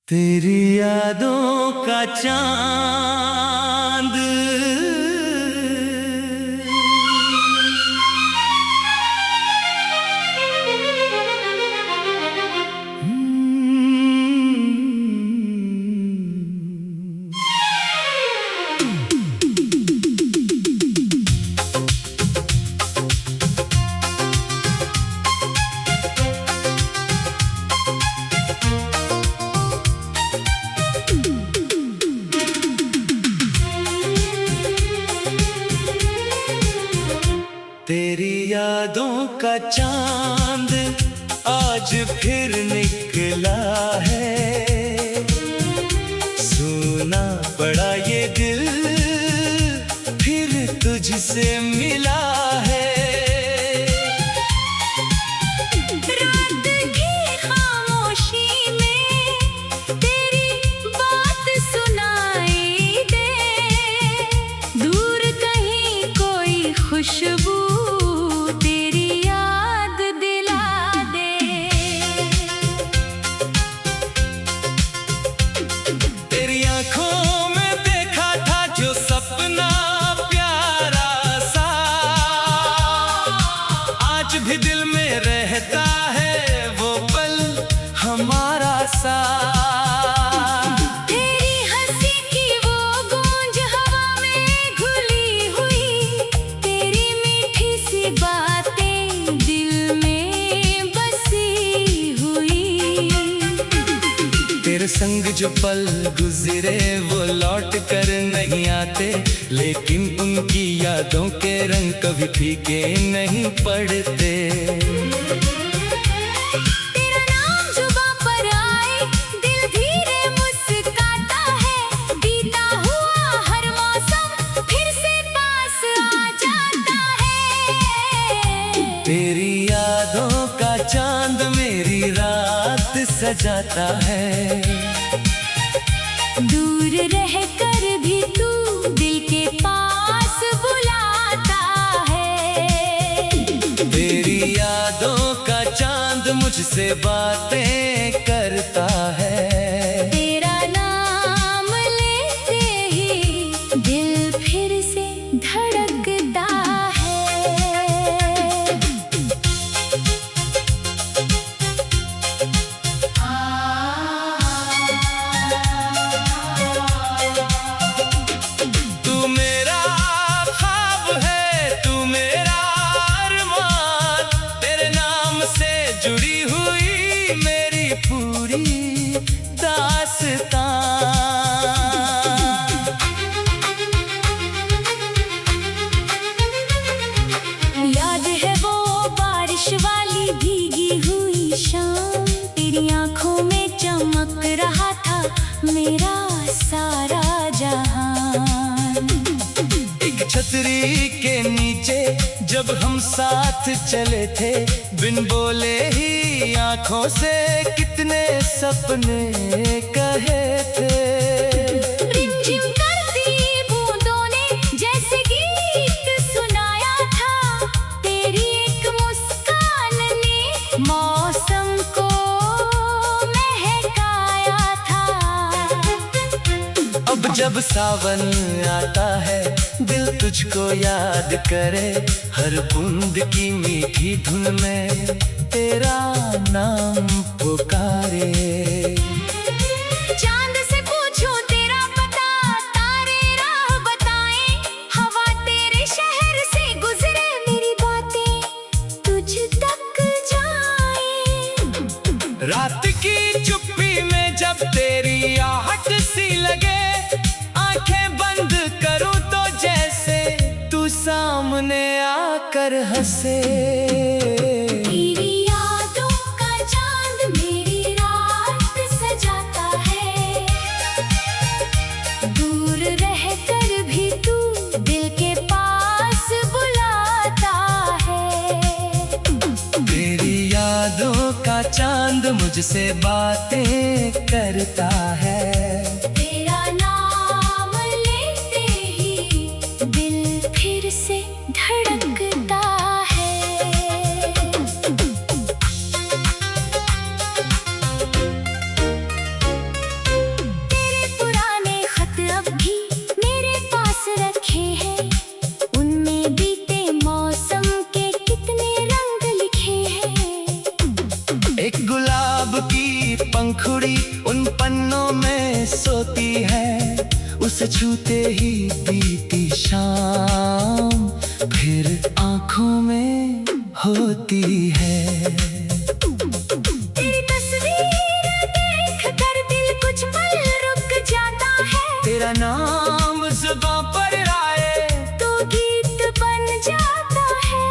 तेरी यादों का चांद तेरी यादों का चांद आज फिर निकला है। सुना पड़ा ये दिल फिर तुझसे मिला है। रात की खामोशी में तेरी बात सुनाई दे। दूर कहीं कोई खुशबू तेरी याद दिला दे। तेरी आंखों में देखा था जो सपना प्यारा सा, आज भी दिल में रहता है वो पल हमारा सा। तेरी हंसी की वो गूंज हवा में घुली हुई, तेरी मीठी सी बातें दिल में बसी हुई। तेरे संग जो पल गुजरे वो लौट कर नहीं आते, लेकिन उनकी यादों के रंग कभी फीके नहीं पड़ते। तेरा नाम जुबां पर आए दिल धीरे मुस्कुराता है। बीता हुआ हर मौसम फिर से पास आ जाता है। तेरी यादों का चांद मेरी रात सजाता है। दूर रह कर भी तू दिल के पास बुलाता है। तेरी यादों का चांद मुझसे बातें करता है। तेरा नाम लेते ही दिल फिर से धड़कता है। तू मेरा ख्वाब है, तू मेरा अरमान, तेरे नाम से जुड़ी हुई मेरी पूरी दास्तां। याद है वो बारिश वाली भीगी हुई शाम, तेरी आंखों में चमक रहा था मेरा सारा जहान। एक छतरी के नीचे जब हम साथ चले थे, बिन बोले ही आंखों से कितने सपने कहे थे। रिमझिम करती बूंदों ने जैसे गीत सुनाया था, तेरी एक मुस्कान ने मौसम को महकाया था। अब जब सावन आता है दिल तुझको याद करे, हर बूंद की मीठी धुन में तेरा नाम पुकारे। चांद से पूछूं तेरा पता, तारे राह बताएं, हवा तेरे शहर से गुजरे, मेरी बातें तुझ तक जाएं। रात की चुप्पी में जब तेरी आहट सी लगे, आंखें बंद करूं तो जैसे तू सामने आकर हंसे। तेरी यादों का चांद मेरी रात सजाता है। दूर रह कर भी तू दिल के पास बुलाता है। तेरी यादों का चांद मुझसे बातें करता है। तेरा नाम लेते ही दिल फिर से धड़कता है। पंखुड़ी उन पन्नों में सोती है, उसे छूते ही बीती शाम फिर आंखों में होती है। तेरी तस्वीर देख कर दिल कुछ पल रुक जाता है। तेरा नाम जुबां पर आए तो गीत बन जाता है।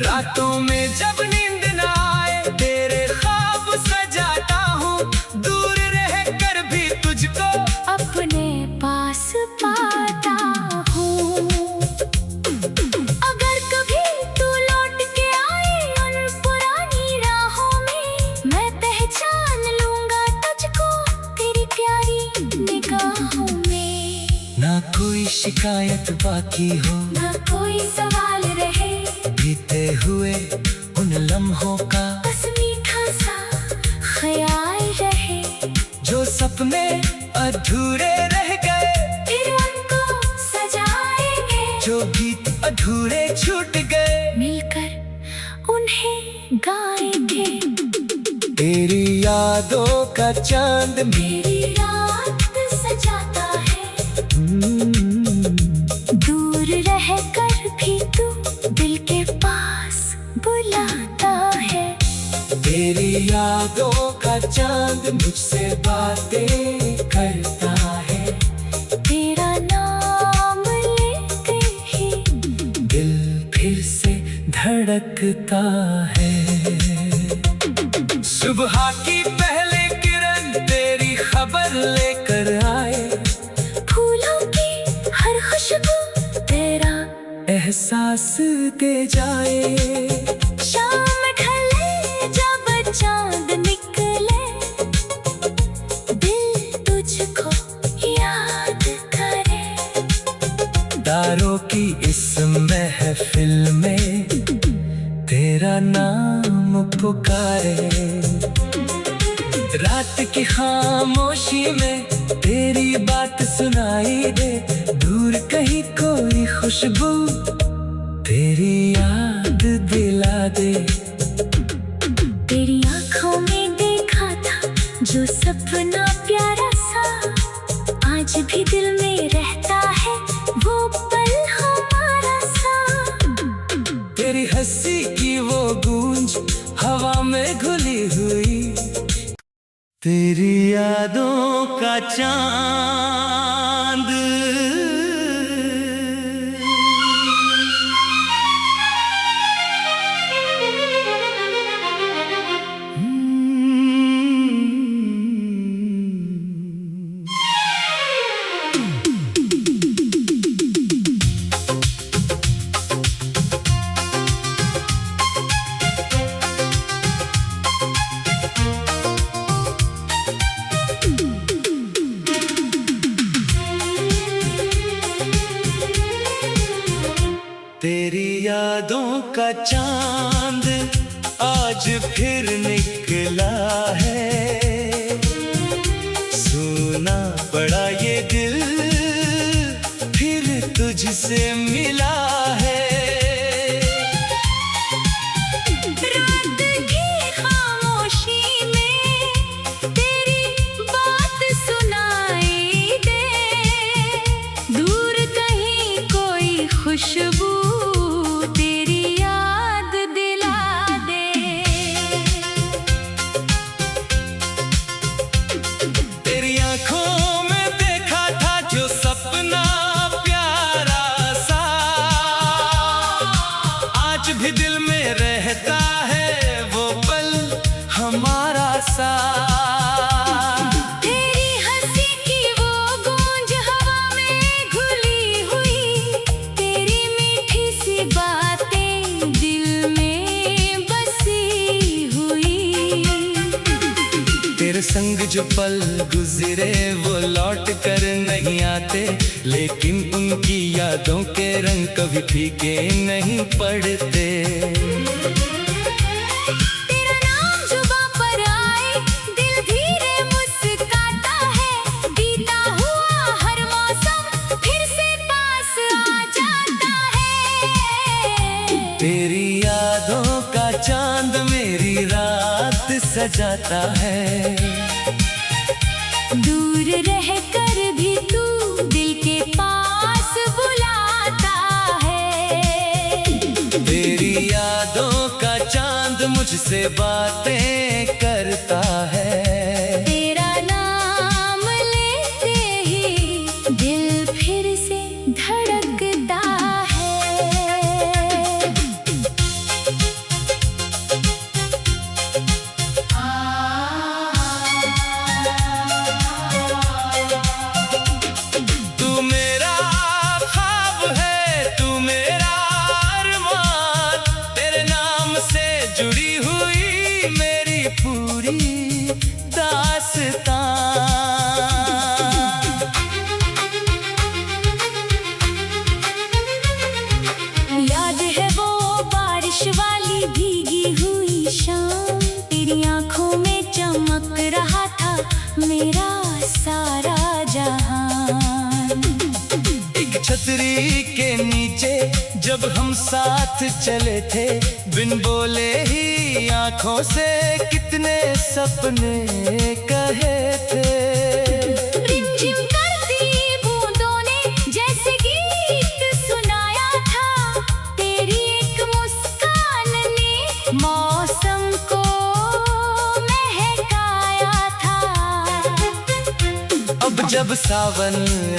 रातों में जब नींद न आए तेरे ख्वाब सजाता हूँ, दूर रह कर भी तुझको अपने पास पाता हूँ। अगर कभी तू लौट के आए उन पुरानी राहों में, मैं पहचान लूंगा तुझको तेरी प्यारी निगाहों में। ना कोई शिकायत बाकी हो, ना कोई सवाल रहे, बीते हुए उन लम्हों का बस मीठा सा ख्याल रहे। जो सपने अधूरे रह गए फिर उनको सजाएंगे, जो गीत अधूरे छूट गए मिलकर उन्हें गाएंगे। तेरी यादों का चांद मेरी रात सजाता है, दूर रह कर भी तू दिल के पास बुलाता है। तेरी यादों का चांद मुझसे बातें करता है, तेरा नाम लेते ही दिल फिर से धड़कता है। सुबह की पहले किरण तेरी खबर लेकर आए, फूलों की हर खुशबू तेरा एहसास दे जाए। शाम ढले जब चांद निकले, दिल तुझको याद करे। तारों की इस महफिल में तेरा नाम पुकारे, रात की खामोशी में तेरी बात सुनाई दे, दूर कहीं कोई खुशबू तेरी याद दिला दे। तेरी आंखों में देखा था जो सपना प्यारा सा, आज भी दिल में रहता है वो पल हमारा सा। तेरी हंसी की वो गूंज हवा में घुली हुई, तेरी यादों का चांद तेरी यादों का चांद आज फिर निकला है, सुना पड़ा ये दिल फिर तुझसे मिला है। रात की खामोशी में तेरी बात सुनाई दे, दूर कहीं कोई खुशबू तेरी याद दिला दे। तेरी आंखों में देखा था जो सपना प्यारा सा, आज भी दिल में रहता है वो पल हमारा सा। तेरी हंसी की वो गूंज हवा में घुली हुई, तेरी मीठी सी बातें दिल में बसी हुई। तेरे संग जो पल गुजरे वो लौट कर नहीं आते, लेकिन उनकी यादों के रंग कभी फीके नहीं पड़ते। तेरा नाम जुबां पर आए दिल धीरे मुस्कुराता है, बीता हुआ हर मौसम फिर से पास आ जाता है। तेरी यादों का चांद मेरी रात सजा सजाता है। दूर रह कर भी तू दिल के पास बुलाता है। तेरी यादों का चांद मुझसे बातें करता है। तेरा नाम लेते ही दिल फिर से धड़कता है। तू मेरा ख्वाब है, तू मेरा अरमान, तेरे नाम से जुड़ी हुई मेरी पूरी दास्तां। याद है वो बारिश वाली भीगी हुई शाम, तेरी आंखों में चमक रहा था मेरा सारा जहान। एक छतरी के नीचे जब हम साथ चले थे, बिन बोले ही आंखों से कितने सपने कहे थे। रिमझिम करती बूंदों ने जैसे गीत सुनाया था, तेरी एक मुस्कान ने मौसम को महकाया था। अब जब सावन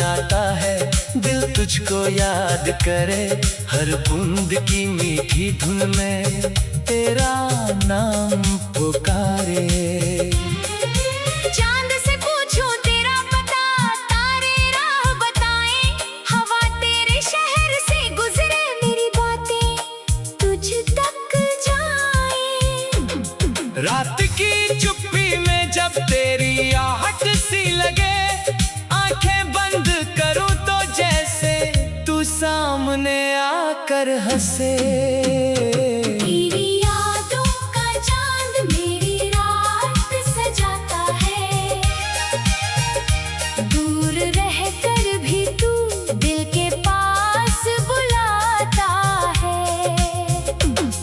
आता है, दिल तुझको याद करे, हर बूंद की मीठी धुन में तेरा नाम पुकारे। चांद से पूछो तेरा पता, तारे राह बताएं, हवा तेरे शहर से गुजरे, मेरी बातें तुझ तक जाएं। रात की चुप्पी में जब तेरी आहट सी लगे, आंखें बंद करूं तो जैसे तू सामने आकर हंसे। तेरी यादों का चांद मेरी रात सजाता है। दूर रह कर भी तू दिल के पास बुलाता है।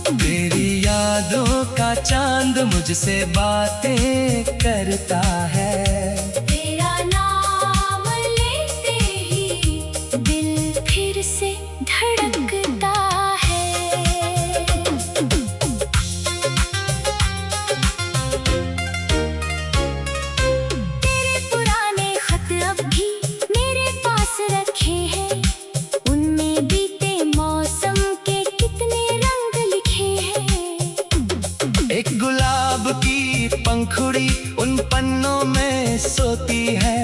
तेरी यादों का चांद मुझसे बातें करता है। तेरा नाम लेते ही दिल फिर से धड़कता है। तेरे पुराने खत अब भी मेरे पास रखे हैं, उनमें बीते मौसम के कितने रंग लिखे हैं। एक गुलाब की पंखुड़ी उन पन्नों में सोती है,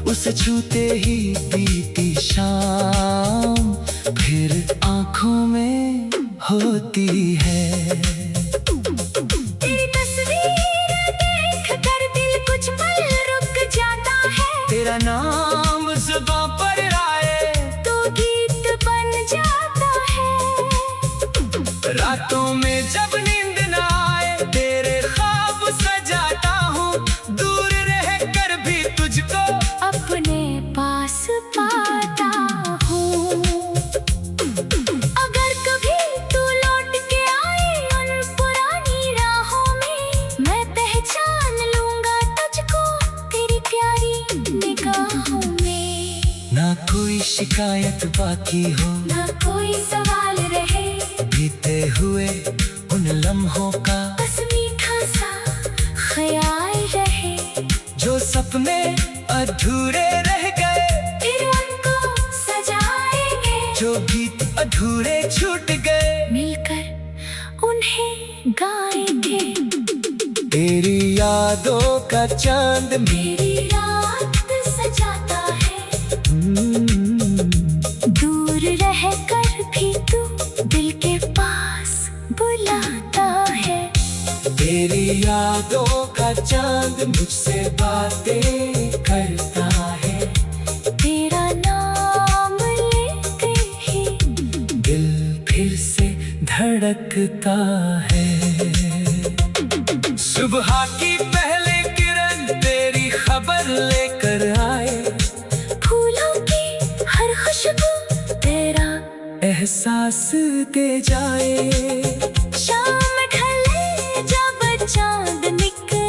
उसे छूते ही बीती शाम फिर आंखों में होती है। तेरी तस्वीर देख कर दिल कुछ पल रुक जाता है। तेरा नाम जुबां पर आए तो गीत बन जाता है। रातों में जब नींद न आए, तेरे ख्वाब सजाता हूँ, दूर रह कर भी तुझको अपने पास पाता हूँ। अगर कभी तू लौट के आए उन पुरानी राहों में, मैं पहचान लूंगा तुझको तेरी प्यारी निगाहों में। ना कोई शिकायत बाकी हो, ना कोई सवाल रहे, बीते हुए उन लम्हों का बस मीठा सा ख्याल रहे। जो सपने अधूरे रह गए, फिर उनको सजाएंगे, जो गीत अधूरे छूट गए, मिलकर उन्हें गाएंगे। तेरी यादों का चांद मेरी रात सजाता है। दूर रह कर भी तू दिल के पास बुलाता है। तेरी यादों का चांद मुझसे बातें करता है। तेरा नाम लेते ही दिल फिर से धड़कता है। सुबह की पहले किरण तेरी खबर लेकर आए, फूलों की हर खुशबू तेरा एहसास दे जाए। शाम ढले जब चांद निकले,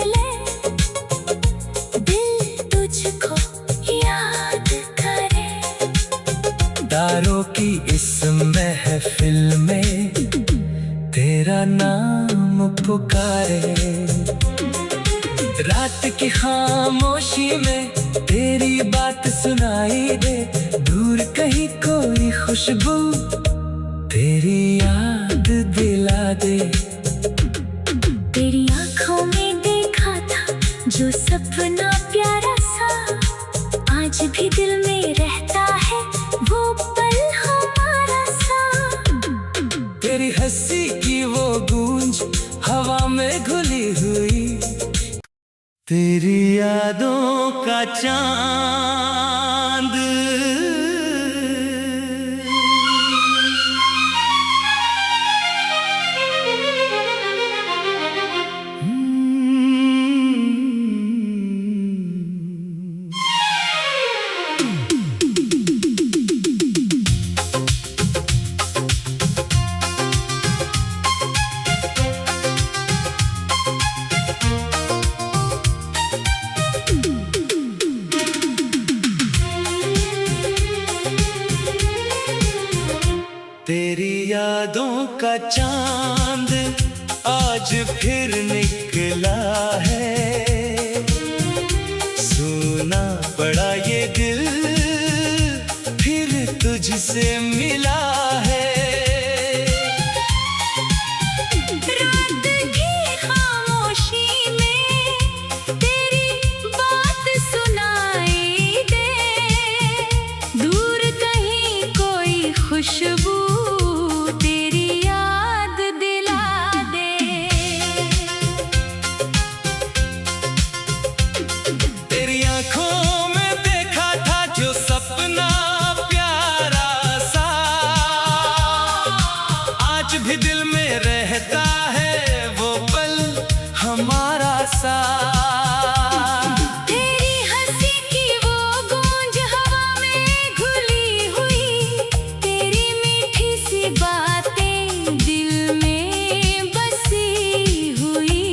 यारों की इस महफिल में तेरा नाम पुकारे। रात की खामोशी में तेरी बात सुनाई दे, दूर कहीं कोई खुशबू तेरी याद दिला दे। तेरी आंखों में देखा था जो सपना प्यारा सा, आज भी दिल में रहता है वो पल हमारा सा। तेरी हंसी की वो गूंज हवा में घुली हुई, तेरी यादों का चांद। तेरी यादों का चांद आज फिर निकला है, सुना पड़ा ये दिल फिर तुझसे मिला है। रात की खामोशी में तेरी बात सुनाई दे, दूर कहीं कोई खुशबू तेरी याद दिला दे। तेरी आंखों में देखा था जो सपना प्यारा सा, आज भी दिल में रहता है वो पल हमारा सा। तेरी हंसी की वो गूंज हवा में घुली हुई, तेरी मीठी सी बातें दिल में बसी हुई।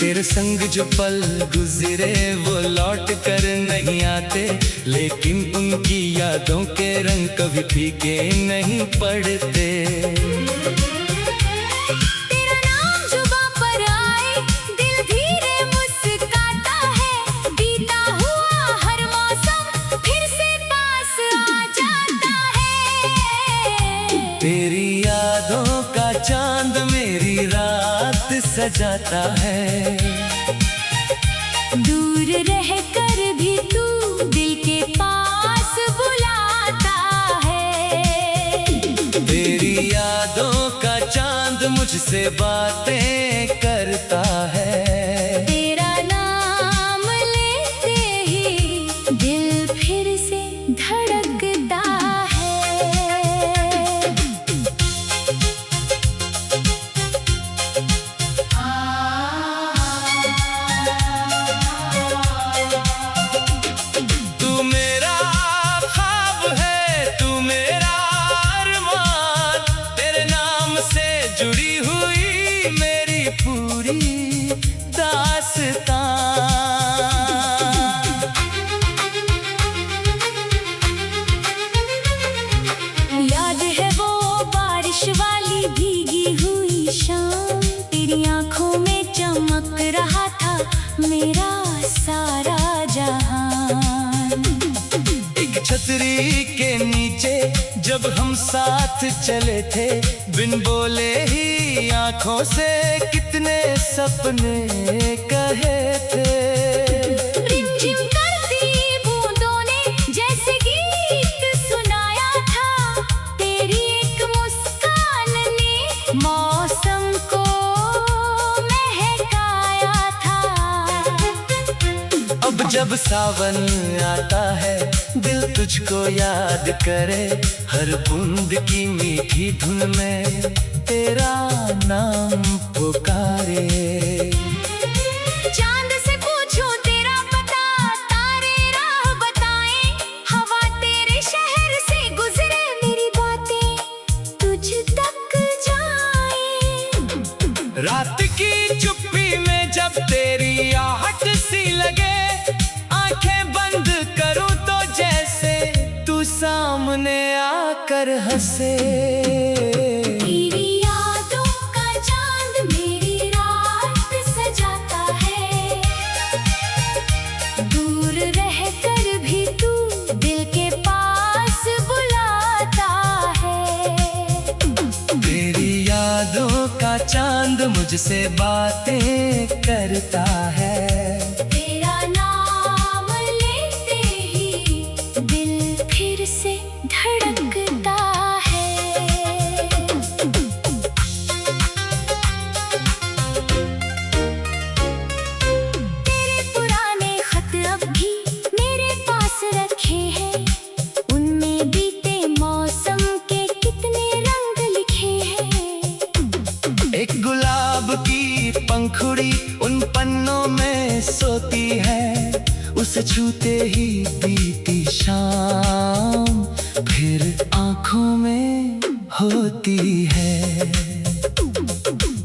तेरे संग जो पल गुजरे वो लौट कर नहीं आते, लेकिन उनकी यादों के रंग कभी फीके नहीं पड़ते। तेरा नाम जुबां पर आए दिल धीरे मुस्कुराता है, बीता हुआ हर मौसम फिर से पास आ जाता है। तेरी यादों का चांद मेरी रात सजाता है, दूर रह कर भी तू दिल के पास बुलाता है। तेरी यादों का चांद मुझसे बातें करता है। तेरा नाम लेते ही दिल फिर से धड़कता है। तू मेरा ख्वाब है, तू मेरा अरमान, तेरे नाम से जुड़ी हुई मेरी पूरी दास्तां। याद है वो बारिश वाली भीगी हुई शाम, तेरी आंखों में चमक रहा था मेरा सारा जहान। एक छतरी के नीचे जब हम साथ चले थे, बिन बोले ही आंखों से कितने सपने कहे थे। रिमझिम करती बूंदों ने जैसे गीत सुनाया था, तेरी एक मुस्कान ने मौसम को महकाया था। अब जब सावन आता है दिल तुझको याद करे, हर बूंद की मीठी धुन में तेरा नाम पुकारे। चांद से पूछूं तेरा पता, तारे राह बताएं, हवा तेरे शहर से गुजरे, मेरी बातें तुझ तक जाएं। रात की चुप्पी में जब तेरी आहट सी लगे, आंखें बंद करूं तो जैसे तू सा कर हंसे। तेरी यादों का चांद मेरी रात सजाता है, दूर रहकर भी तू दिल के पास बुलाता है। तेरी यादों का चांद मुझसे बातें करता है। तेरा नाम लेते ही दिल फिर से धड़कता है। तेरे पुराने खत अब भी मेरे पास रखे हैं, उनमें बीते मौसम के कितने रंग लिखे हैं। एक गुलाब की पंखुड़ी उन पन्नों में सोती है, उसे छूते ही बीती शाम फिर आंखों में होती है।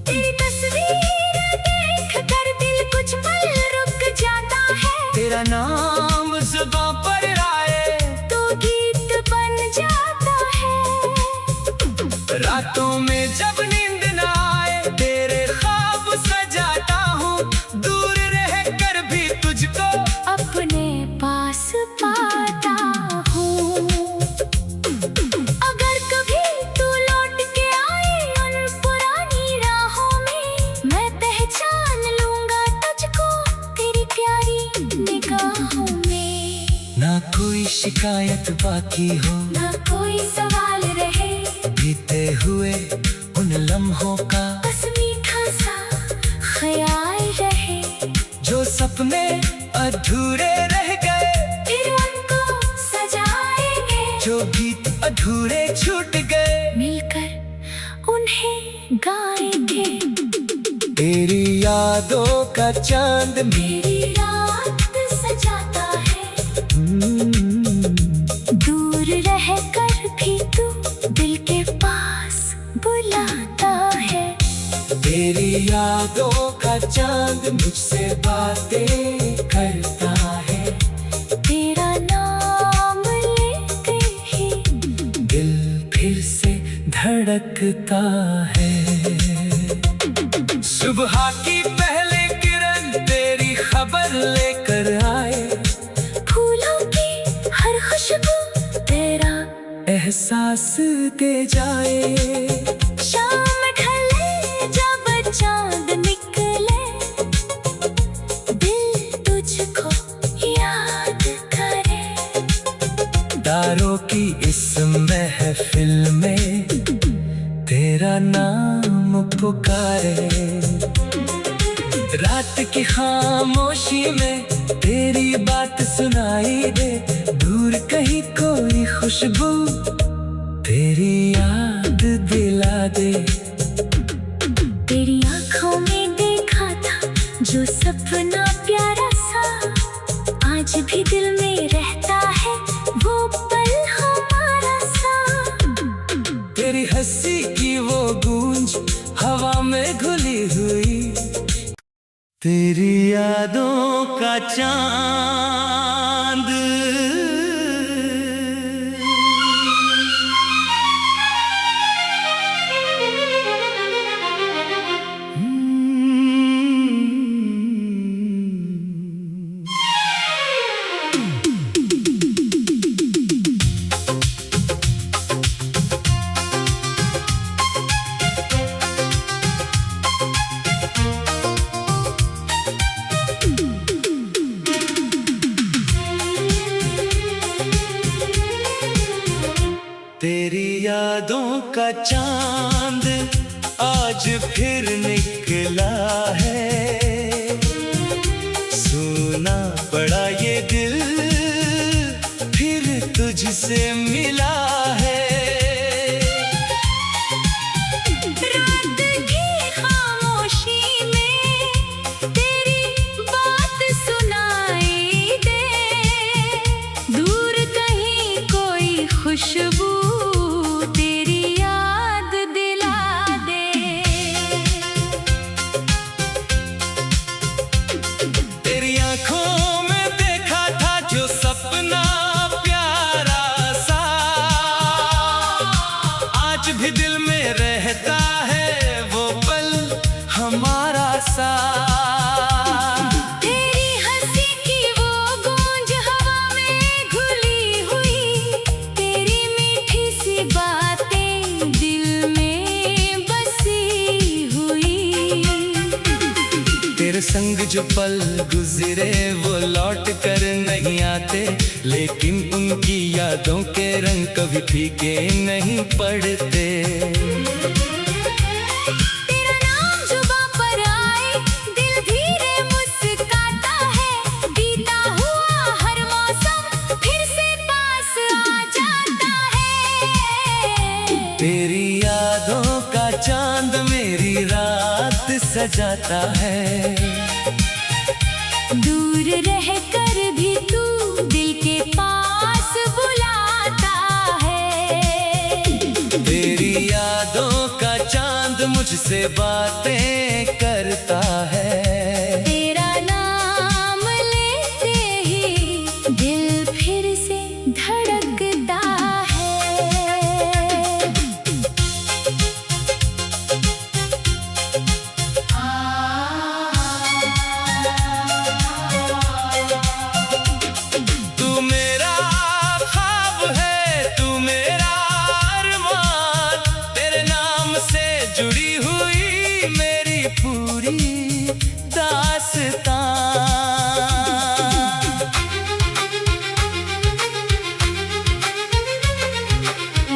तेरी तस्वीर देख कर दिल कुछ पल रुक जाता है, तेरा नाम जुबां पर आए तो गीत बन जाता है। रातों में जब नींद न आए तेरे ख्वाब सजाता हूँ, दूर रह कर भी तुझको अपने पास पाता हूँ। अगर कभी तू लौट के आए उन पुरानी राहों में, मैं पहचान लूंगा तुझको तेरी प्यारी निगाहों में। ना कोई शिकायत बाकी हो, ना कोई सवाल रहे, बीते हुए उन लम्हों का बस मीठा सा ख्याल रहे। जो सपने अधूरे रह गए, फिर उनको सजाएंगे, जो गीत अधूरे छूट गए, मिलकर उन्हें गाएंगे। तेरी यादों का चांद मेरी रात सजाता है, दूर रह कर भी तू दिल के पास बुलाता है। तेरी यादों का चांद मुझसे बातें करता है। तेरा नाम लेते ही दिल फिर से धड़कता है। सुबह की पहले किरण तेरी खबर लेकर आए, फूलों की हर खुशबू तेरा एहसास दे जाए। शाम ढले जब चांद निकले, दिल तुझको याद करे। तारों की इस महफिल में तेरा नाम पुकारे, रात की खामोशी में तेरी बात सुनाई दे। दूर कहीं कोई खुशबू तेरी याद दिला दे। तेरी आंखों में देखा था जो सपना प्यारा सा, आज भी दिल में रहता है वो पल हमारा सा। तेरी हंसी की वो गूंज हवा में घुली हुई, तेरी यादों का चांद तेरी यादों का चांद आज फिर निकला है। सुना पड़ा ये दिल फिर तुझसे मिला है। रात की खामोशी में तेरी बात सुनाई दे, दूर कहीं कोई खुशबू तेरी याद दिला दे। तेरी आंखों में देखा था जो सपना प्यारा सा, जो पल गुजरे वो लौट कर नहीं आते, लेकिन उनकी यादों के रंग कभी फीके नहीं पड़ते। तेरा नाम जुबां पर आए, दिल धीरे मुस्कुराता है, बीता हुआ हर मौसम फिर से पास आ जाता है। तेरी यादों का चांद मेरी रात सजाता है। दूर रह कर भी तू दिल के पास बुलाता है। तेरी यादों का चांद मुझसे बातें करता है। तेरा नाम लेते ही दिल फिर से धड़कता है। तू मेरा ख्वाब है, तू मेरा अरमान, तेरे नाम से जुड़ी हुई मेरी पूरी दास्तां।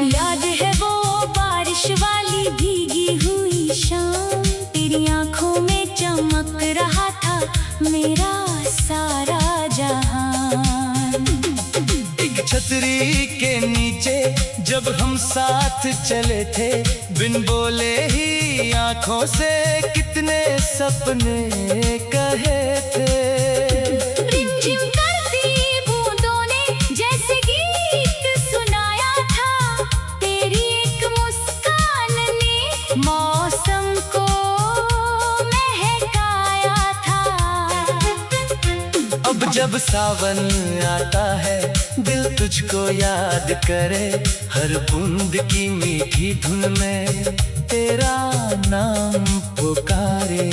याद है वो बारिश वाली भीगी हुई शाम, तेरी आंखों में चमक रहा था मेरा सारा जहान। एक छतरी के नीचे जब हम साथ चले थे, बिन बोले ही आंखों से कितने सपने कहे थे। रिमझिम करती बूंदों ने जैसे गीत सुनाया था, तेरी एक मुस्कान ने मौसम को महकाया था। अब जब सावन आता है, दिल तुझको याद करे, हर बूंद की मीठी धुन में तेरा नाम पुकारे।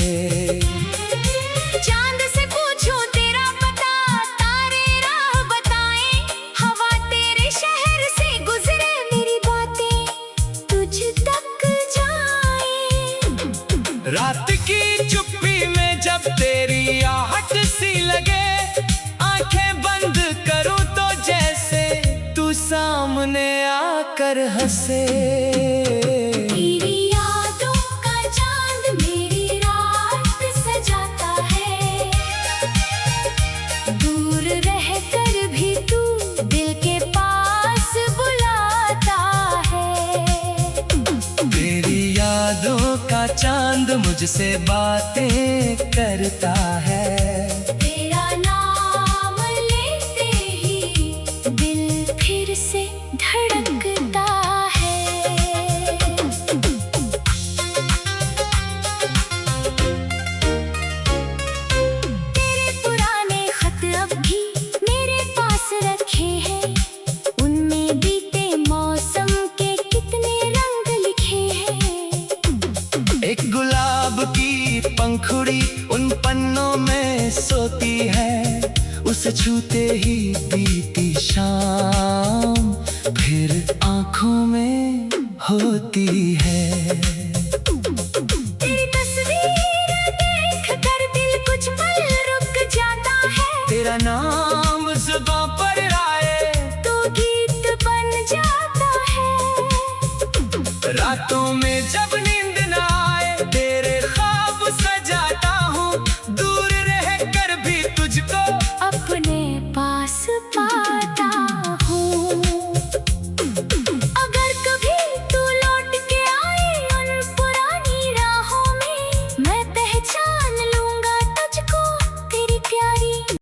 चांद से पूछो तेरा पता, तारे राह बताएं, हवा तेरे शहर से गुजरे, मेरी बातें तुझ तक जाएं। रात की चुप्पी में जब तेरी आहट सी लगे, आंखें बंद करूं तो जैसे तू सामने आकर हंसे। तेरी यादों का चांद मेरी रात सजाता है, दूर रह कर भी तू दिल के पास बुलाता है। तेरी यादों का चांद मुझसे बातें करता है। तेरा नाम लेते ही दिल फिर से धड़कता है। तेरे पुराने खत अब भी मेरे पास रखे हैं, उनमें बीते मौसम के कितने रंग लिखे हैं। एक गुलाब की पंखुड़ी उन पन्नों में सोती है, उसे छूते ही बीती शाम फिर आंखों में होती है। तेरी तस्वीर देख कर दिल कुछ पल रुक जाता है, तेरा नाम जुबां पर आए तो गीत बन जाता है। रातों में